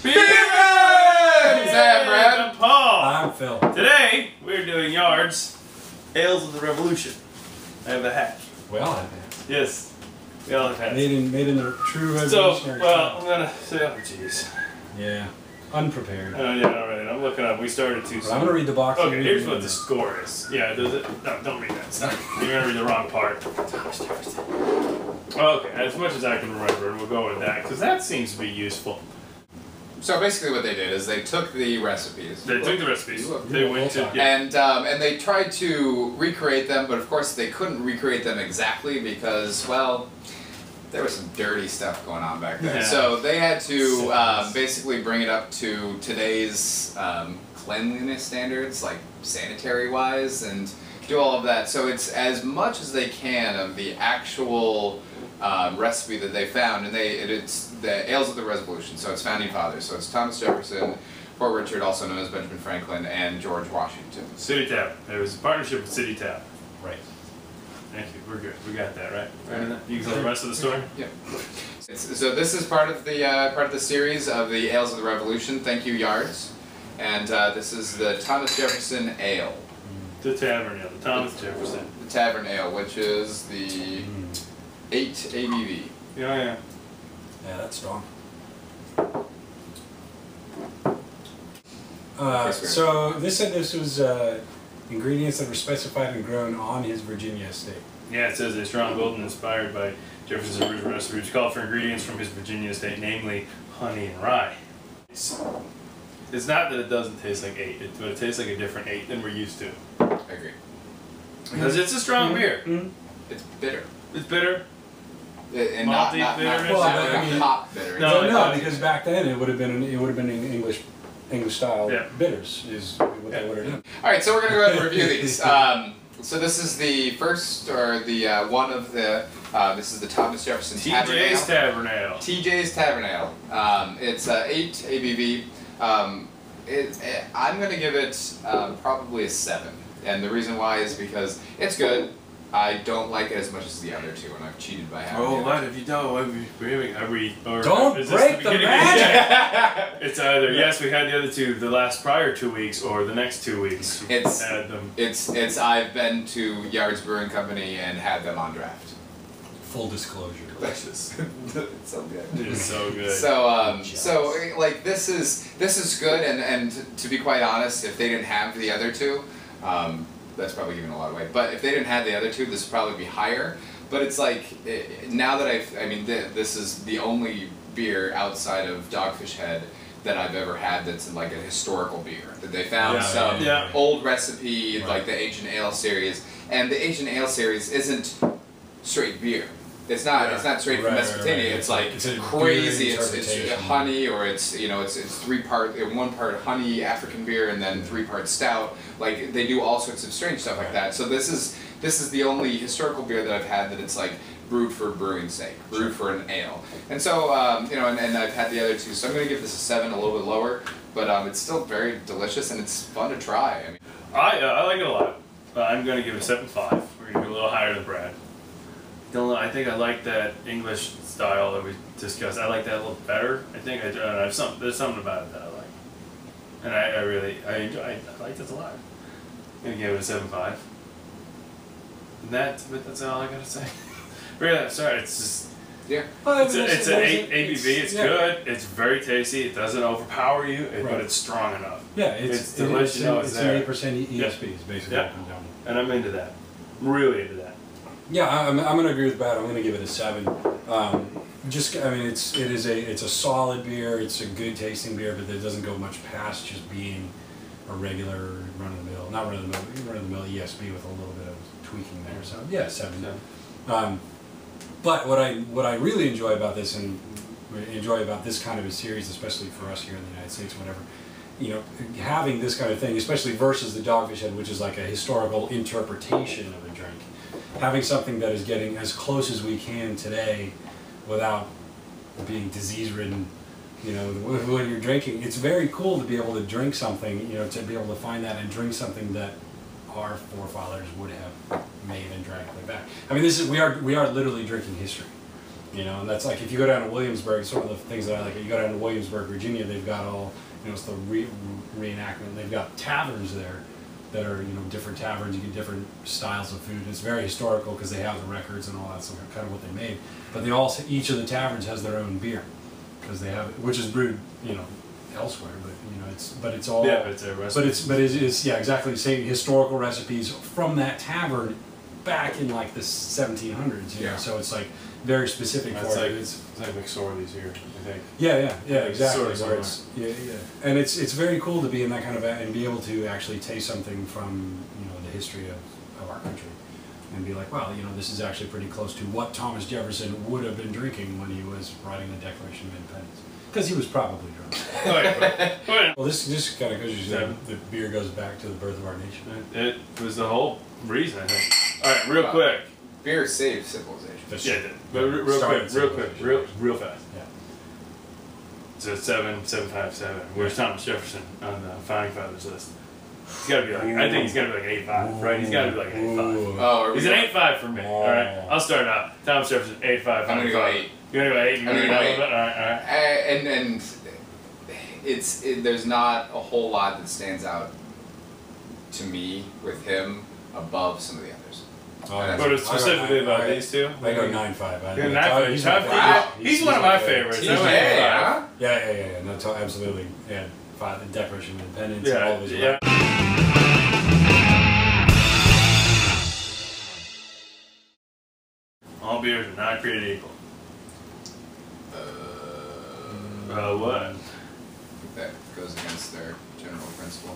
TheBeerFriends! I'm Brad. I'm Paul. I'm Phil. Today, we're doing Yards, Ales of the Revolution. I have a hat. We all have hats. Yes, we all have hats. Made in the true So, revolutionary well, I'm style. gonna say, oh jeez. Yeah, unprepared. Yeah, alright, I'm looking up. We started too But soon. I'm gonna read the box. Okay, here's what the score is. Yeah, no, don't read that stuff. You're gonna read the wrong part. Okay, as much as I can remember, we'll go with that, because that seems to be useful. So basically what they did is they took the recipes. They took the recipes. They went to... And they tried to recreate them, but of course they couldn't recreate them exactly because, well, there was some dirty stuff going on back then. Yeah. So they had to basically bring it up to today's cleanliness standards, like sanitary-wise, and do all of that. So it's as much as they can of the actual recipe that they found, and it's the Ales of the Revolution, so it's Founding Fathers. So it's Thomas Jefferson, Fort Richard, also known as Benjamin Franklin, and George Washington. City Tavern. There was a partnership with City Tavern. Right. Thank you. We're good. We got that right. You can tell the rest of the story. Yep. So this is part of the series of the Ales of the Revolution. Thank you, Yards. And this is the Thomas Jefferson Ale. The Tavern Ale. The Thomas Jefferson. The Tavern Ale, which is the 8 ABV. Yeah. Yeah, that's strong. So this said this was ingredients that were specified and grown on his Virginia estate. Yeah, it says a strong golden inspired by Jefferson's original recipe, which called for ingredients from his Virginia estate, namely honey and rye. It's not that it doesn't taste like 8, but it tastes like a different 8 than we're used to. I agree. Because it's a strong beer. It's bitter. It's bitter. And not bitterness. Well, not I mean, hot bitter. No, because back then it would have been English style bitters is what they would have done. All right, so we're gonna go ahead and review these. So this is the first, or the one of the. This is the Thomas Jefferson Tavern Ale. TJ's Tavern Ale. TJ's Tavern Ale. It's 8 ABV. I'm gonna give it probably a 7, and the reason why is because it's good. I don't like it as much as the other two, and I've cheated by having it. Oh, what have you done? Don't break the magic! It's either yes, we had the other two the prior 2 weeks, or the next 2 weeks. Add them. It's I've been to Yards Brewing Company and had them on draft. Full disclosure. Delicious. It's so good. It is so good. So like this is good, and to be quite honest, if they didn't have the other two, that's probably giving a lot away. But if they didn't have the other two, this would probably be higher. But it's like, now that this is the only beer outside of Dogfish Head that I've ever had that's like a historical beer. That they found some old recipe, like the Ancient Ale series. And the Ancient Ale series isn't straight beer. It's not straight from Mesopotamia. It's like it's crazy. It's honey, or it's 1 part honey African beer and then 3 parts stout. Like they do all sorts of strange stuff like that. So this is the only historical beer that I've had that it's like brewed for brewing's sake, brewed for an ale. And so and I've had the other two. So I'm gonna give this a 7, a little bit lower, but it's still very delicious and it's fun to try. I mean, I like it a lot. I'm gonna give it a 7.5. We're gonna be a little higher than Brad. I think I like that English style that we discussed. I like that a little better. I think there's something about it that I like, and I like this a lot. I'm gonna give it a 7.5. But that's all I gotta say. Really, sorry. It's just it's an 8 ABV. It's good. It's very tasty. It doesn't overpower you, but it's strong enough. Yeah, it's delicious. It's an 8% ESP. Is basically what it comes down to. And I'm into that. I'm really into that. Yeah, I'm going to agree with Brad. I'm going to give it a 7. It's a solid beer. It's a good tasting beer, but it doesn't go much past just being a regular run-of-the-mill, not run-of-the-mill ESB with a little bit of tweaking there. So yeah, 7. But what I really enjoy about this, and enjoy about this kind of a series, especially for us here in the United States, whatever, having this kind of thing, especially versus the Dogfish Head, which is like a historical interpretation of a drink. Having something that is getting as close as we can today without being disease-ridden, when you're drinking, it's very cool to be able to drink something, to be able to find that and drink something that our forefathers would have made and drank like that. I mean, we are literally drinking history. You know, and that's like if you go down to Williamsburg, sort of the things that I like. You go down to Williamsburg, Virginia, they've got all, you know, it's the reenactment. They've got taverns there that are, you know, different taverns. You get different styles of food. It's very historical because they have the records and all that stuff, kind of what they made. But they also, each of the taverns has their own beer because they have, which is brewed, you know, elsewhere. But you know, it's all. Yeah, but it's a recipe. But it's yeah, exactly the same historical recipes from that tavern back in like the 1700s. You know, so it's like very specific for it. It's like McSorley's here, I think. Yeah, exactly. Sort of And it's very cool to be in that kind of and be able to actually taste something from, you know, the history of our country, and be like, wow, you know, this is actually pretty close to what Thomas Jefferson would have been drinking when he was writing the Declaration of Independence, because he was probably drunk. Well, this kind of goes to show the beer goes back to the birth of our nation. It was the whole reason, I think. All right, real quick. Beer saved civilization. Yeah, but real fast. Yeah. So 7.757. Where's Thomas Jefferson on the founding fathers list? He's got to be like, I think he's got to be like 8.5, right? He's got to be like 8.5. Oh, he's an 8.5 for me. All right, I'll start out. Thomas Jefferson 8.5. I'm gonna go 8. You're gonna go 8. You're gonna go 8. All right. And there's not a whole lot that stands out to me with him above some of the others. But it's specifically about these two? I go 9.5. Wow. He's one of my favorites. Yeah. No, absolutely. Yeah, the Declaration of Independence. Yeah, all of his yeah. All beers are not created equal. I What? think that goes against their general principle.